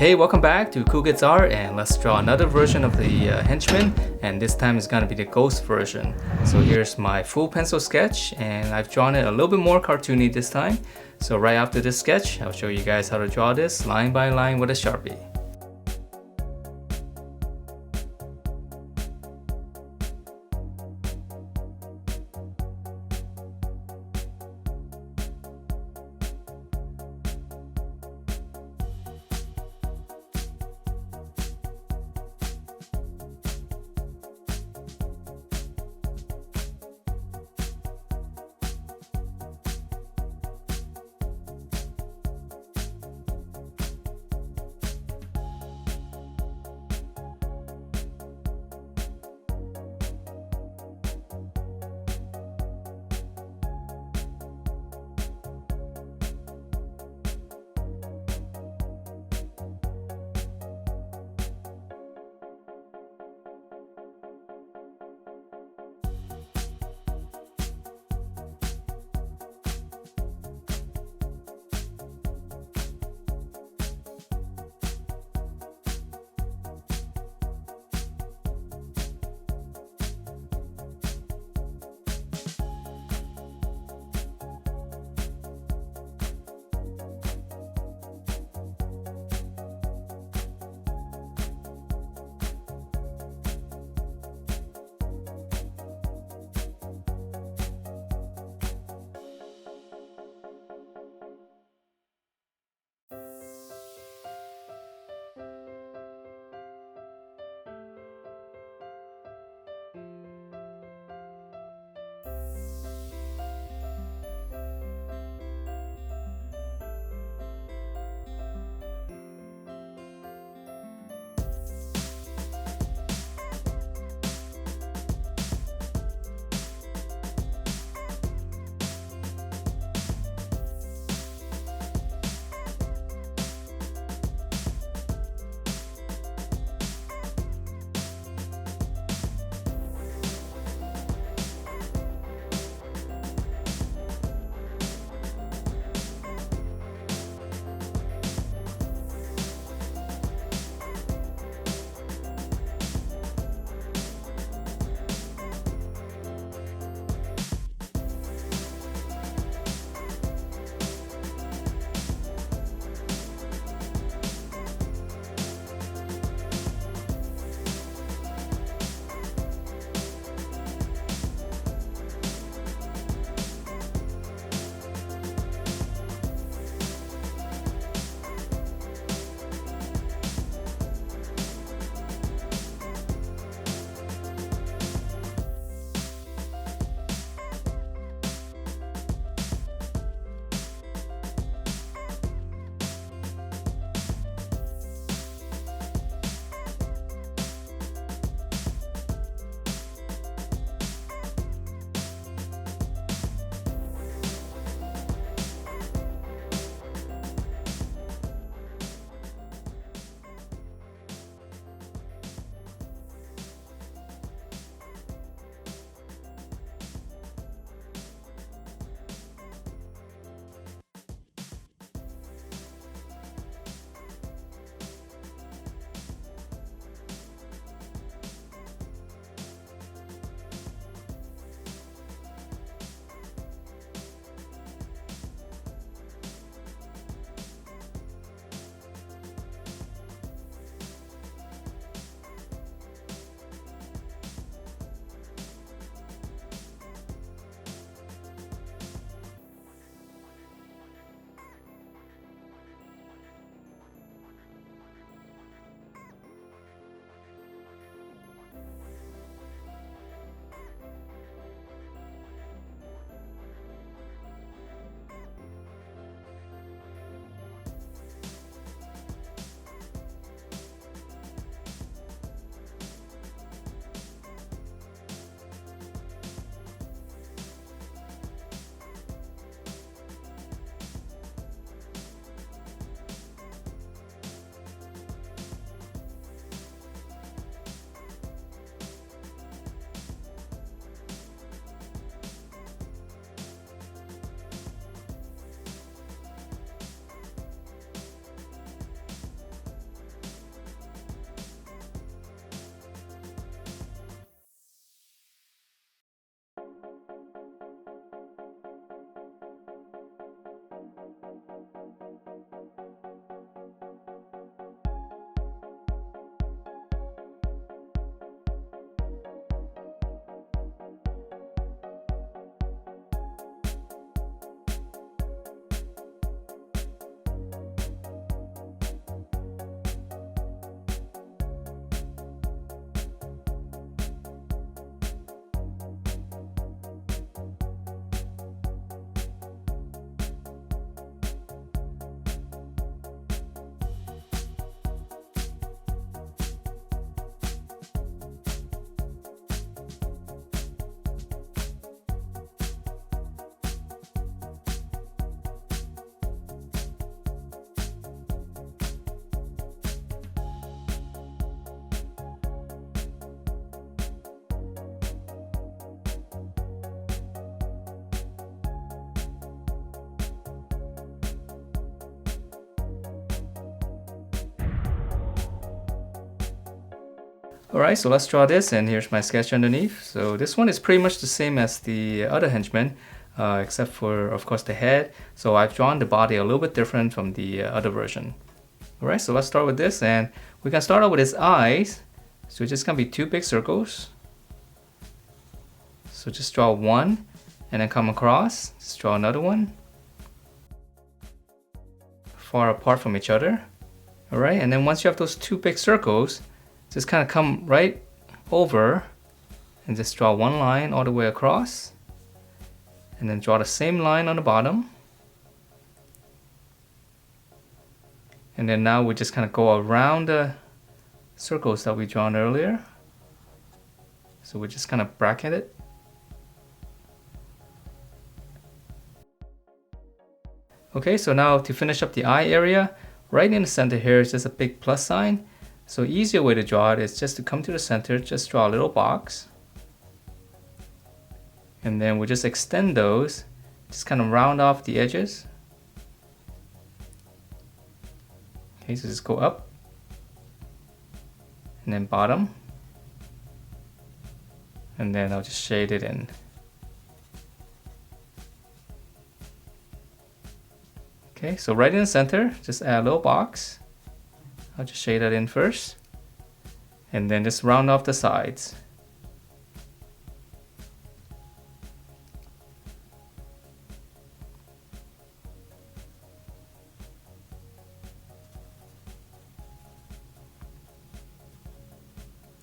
Hey, welcome back to Cool Kids Art, and let's draw another version of the Henchman, and this time it's gonna be the Ghost version. So here's my full pencil sketch, and I've drawn it a little bit more cartoony this time. So right after this sketch, I'll show you guys how to draw this line by line with a sharpie. Alright, so let's draw this, and here's my sketch underneath. So this one is pretty much the same as the other henchman, except for, of course, the head. So I've drawn the body a little bit different from the other version. Alright, so let's start with this, and we can start out with his eyes. So it's just gonna be two big circles. So just draw one, and then come across. Just draw another one. Far apart from each other. Alright, and then once you have those two big circles, just kind of come right over and just draw one line all the way across. And then draw the same line on the bottom. And then now we just kind of go around the circles that we drawn earlier. So we just kind of bracket it. Okay, so now to finish up the eye area, right in the center here is just a big plus sign. So easier way to draw it is just to come to the center, just draw a little box. And then we just extend those, just kind of round off the edges. Okay, so just go up. And then bottom. And then I'll just shade it in. Okay, so right in the center, just add a little box. I'll just shade that in first. And then just round off the sides.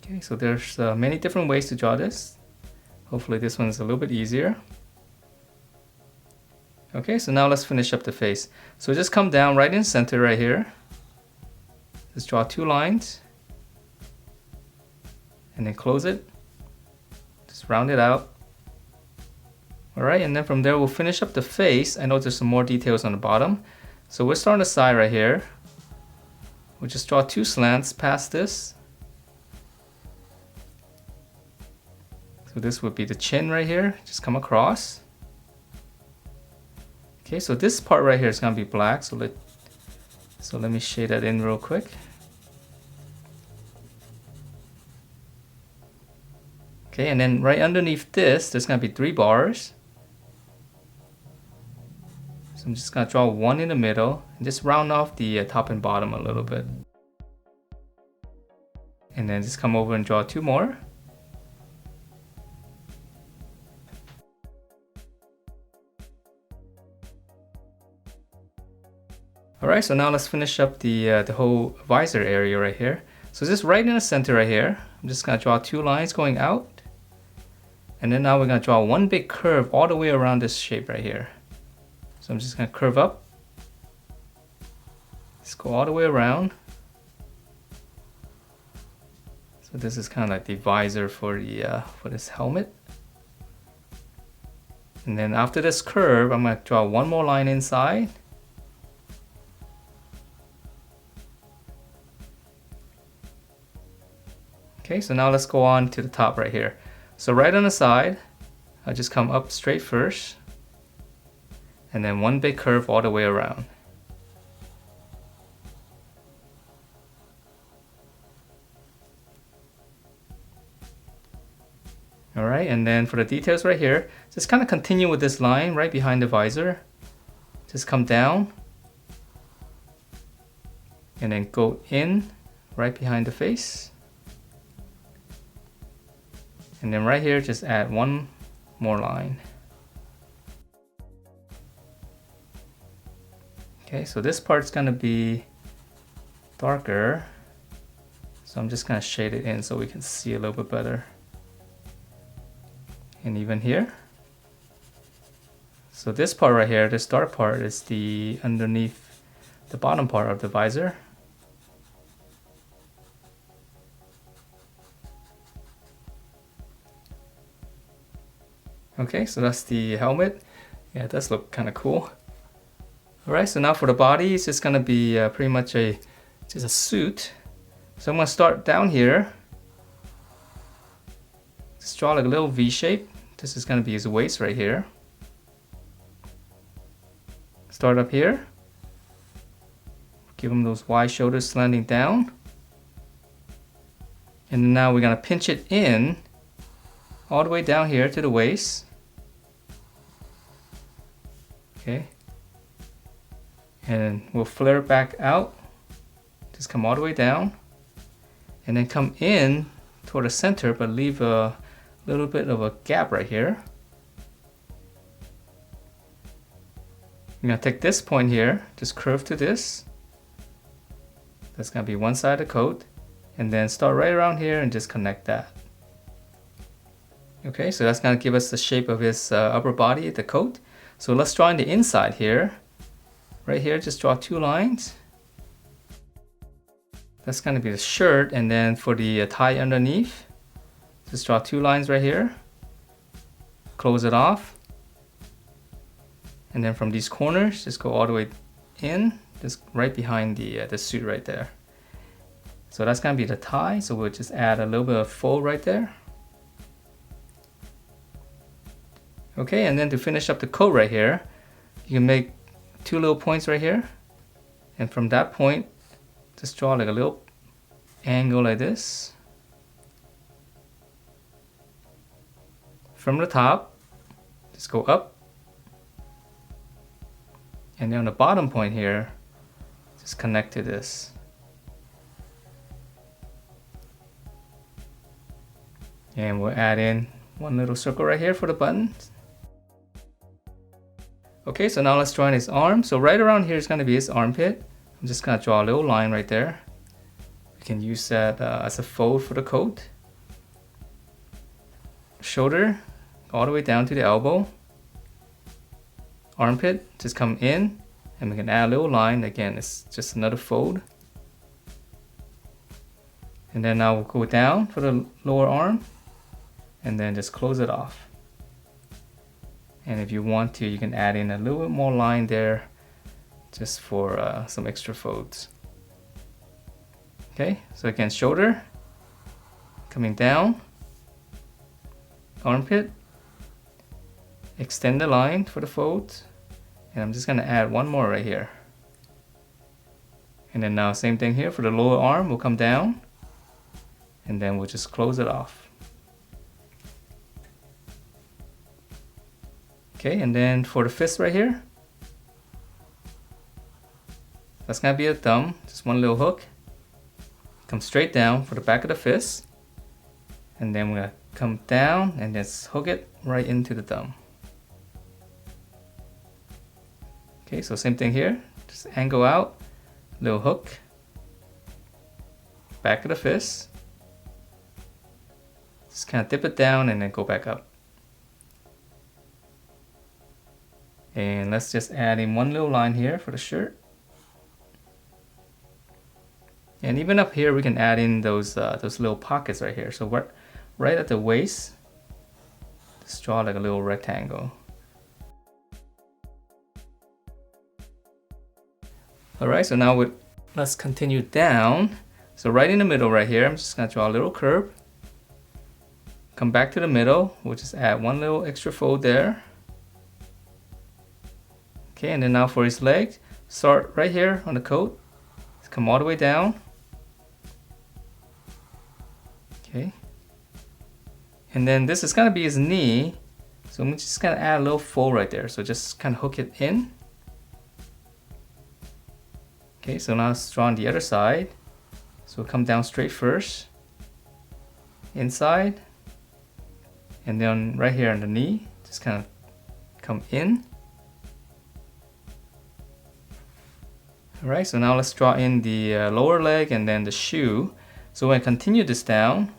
Okay, so there's many different ways to draw this. Hopefully this one is a little bit easier. Okay, so now let's finish up the face. So just come down right in the center right here. Just draw two lines. And then close it. Just round it out. Alright, and then from there we'll finish up the face. I know there's some more details on the bottom. So we'll start on the side right here. We'll just draw two slants past this. So this would be the chin right here. Just come across. Okay, so this part right here is gonna be black. So let me shade that in real quick. Okay, and then right underneath this, there's gonna be 3 bars. So I'm just gonna draw one in the middle and just round off the top and bottom a little bit. And then just come over and draw 2 more. Alright, so now let's finish up the whole visor area right here. So just right in the center right here, I'm just gonna draw 2 lines going out. And then now we're gonna draw one big curve all the way around this shape right here. So I'm just gonna curve up. Just go all the way around. So this is kind of like the visor for this helmet. And then after this curve, I'm gonna draw one more line inside. Okay, so now let's go on to the top right here. So right on the side, I'll just come up straight first. And then one big curve all the way around. Alright, and then for the details right here, just kind of continue with this line right behind the visor. Just come down. And then go in right behind the face. And then right here, just add one more line. Okay, so this part's gonna be darker. So I'm just gonna shade it in so we can see a little bit better. And even here. So this part right here, this dark part is the underneath the bottom part of the visor. Okay, so that's the helmet. Yeah, it does look kind of cool. Alright, so now for the body, it's just gonna be pretty much just a suit. So I'm gonna start down here. Just draw like a little V shape. This is gonna be his waist right here. Start up here. Give him those wide shoulders slanting down. And now we're gonna pinch it in all the way down here to the waist. Okay. And we'll flare it back out. Just come all the way down. And then come in toward the center, but leave a little bit of a gap right here. You're gonna take this point here, just curve to this. That's gonna be one side of the coat. And then start right around here and just connect that. Okay, so that's gonna give us the shape of his upper body, the coat. So let's draw in the inside here. Right here, just draw 2 lines. That's gonna be the shirt, and then for the tie underneath, just draw 2 lines right here. Close it off. And then from these corners, just go all the way in, just right behind the suit right there. So that's gonna be the tie, so we'll just add a little bit of fold right there. Okay, and then to finish up the coat right here, you can make 2 little points right here. And from that point, just draw like a little angle like this. From the top, just go up. And then on the bottom point here, just connect to this. And we'll add in 1 little circle right here for the buttons. Okay, so now let's draw in his arm. So right around here is going to be his armpit. I'm just going to draw a little line right there. We can use that as a fold for the coat. Shoulder, all the way down to the elbow. Armpit, just come in, and we can add a little line. Again, it's just another fold. And then now we'll go down for the lower arm. And then just close it off. And if you want to, you can add in a little bit more line there just for some extra folds. Okay, so again, shoulder, coming down, armpit, extend the line for the folds, and I'm just gonna add 1 more right here. And then now same thing here for the lower arm, we'll come down, and then we'll just close it off. Okay, and then for the fist right here, that's gonna be a thumb, just 1 little hook. Come straight down for the back of the fist, and then we're gonna come down and just hook it right into the thumb. Okay, so same thing here, just angle out, little hook, back of the fist, just kind of dip it down and then go back up. And let's just add in 1 little line here for the shirt. And even up here, we can add in those little pockets right here. So right at the waist, just draw like a little rectangle. All right, so now let's continue down. So right in the middle right here, I'm just gonna draw a little curve. Come back to the middle, we'll just add 1 little extra fold there. Okay, and then now for his legs, start right here on the coat. Come all the way down. Okay. And then this is gonna be his knee. So I'm just gonna add a little fold right there. So just kind of hook it in. Okay, so now let's draw on the other side. So come down straight first. Inside. And then right here on the knee, just kind of come in. Alright, so now let's draw in the lower leg and then the shoe. So we're going to continue this down.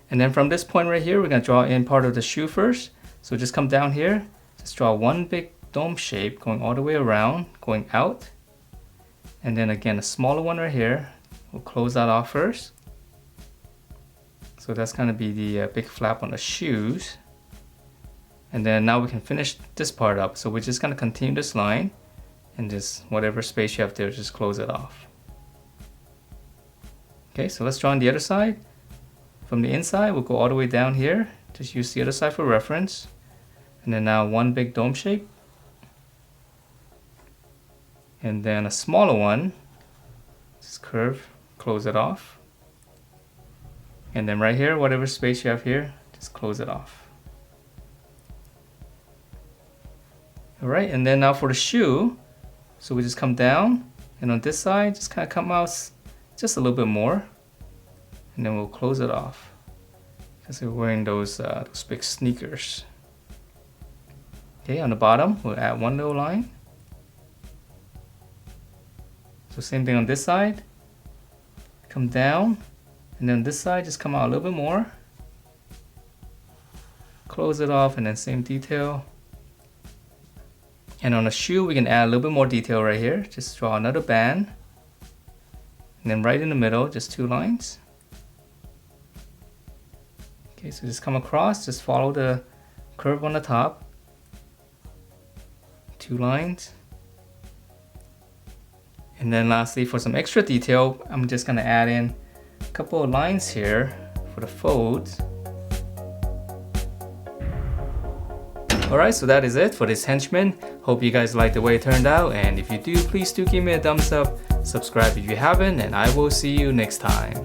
And then from this point right here, we're going to draw in part of the shoe first. So just come down here, just draw 1 big dome shape going all the way around, going out. And then again, a smaller one right here. We'll close that off first. So that's going to be the big flap on the shoes. And then now we can finish this part up. So we're just going to continue this line and just whatever space you have there, just close it off. Okay, so let's draw on the other side. From the inside, we'll go all the way down here. Just use the other side for reference. And then now 1 big dome shape. And then a smaller one, just curve close it off. And then right here, whatever space you have here, just close it off. Alright, and then now for the shoe, so we just come down, and on this side, just kind of come out just a little bit more, and then we'll close it off, because we're wearing those big sneakers. Okay, on the bottom, we'll add one little line. So same thing on this side, come down, and then this side, just come out a little bit more, close it off, and then same detail. And on the shoe, we can add a little bit more detail right here. Just draw another band. And then right in the middle, just 2 lines. Okay, so just come across, just follow the curve on the top. 2 lines. And then lastly, for some extra detail, I'm just gonna add in a couple of lines here for the folds. Alright, so that is it for this henchman. Hope you guys like the way it turned out, and if you do, please do give me a thumbs up, subscribe if you haven't, and I will see you next time.